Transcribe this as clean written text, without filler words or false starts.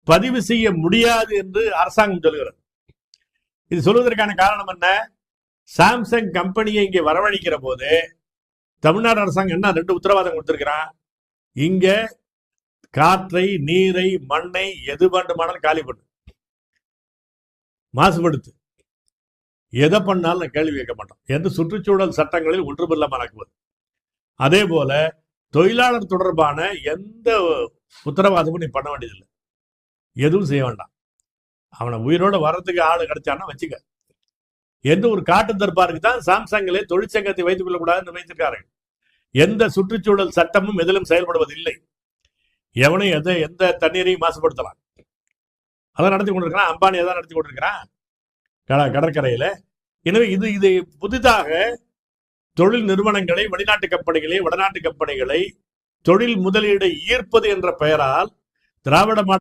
பதிவு செய்ய முடியாது என்று அரசாங்கம் சொல்கிறது. இது சொல்வதற்கான காரணம் என்ன? சாம்சங் கம்பெனியை இங்கே வரவழைக்கிற போது தமிழ்நாடு அரசாங்கம் என்ன 2 உத்தரவாதம் கொடுத்திருக்கிறான். இங்க காற்றை, நீரை, மண்ணை எது வேண்டுமானாலும் காலி பண்ணு, மாசுபடுத்து, எதை பண்ணாலும் கேள்வி கேட்க மாட்டோம் என்று சுற்றுச்சூழல் சட்டங்களில் ஒன்றுமில்லாமல் ஆக்குவது. அதே போல தொழிலாளர் தொடர்பான எந்த உத்தரவாதமும் நீ பண்ண வேண்டியதில்லை, எதுவும் செய்ய வேண்டாம். அவனை உயிரோட வர்றதுக்கு ஆளு கிடைச்சான்னா வச்சுக்க என்று ஒரு காட்டு தர்பாருக்கு தான் சாம்சங்கிலே தொழிற்சங்கத்தை வைத்துக் கொள்ளக்கூடாதுன்னு வைத்திருக்கார்கள். எந்த சுற்றுச்சூழல் சட்டமும் எதிலும் செயல்படுவதில்லை. எவனையும் எந்த தண்ணீரையும் மாசுபடுத்தலாம். அதான் நடத்தி கொண்டிருக்கிறான். அம்பானி அதான் நடத்தி கொண்டிருக்கிறான் கடற்கரையில. எனவே இது புதிதாக தொழில் நிறுவனங்களை, வெளிநாட்டு கம்பெனிகளை, வடநாட்டு கம்பெனிகளை தொழில் முதலீடை ஈர்ப்பது என்ற பெயரால் திராவிட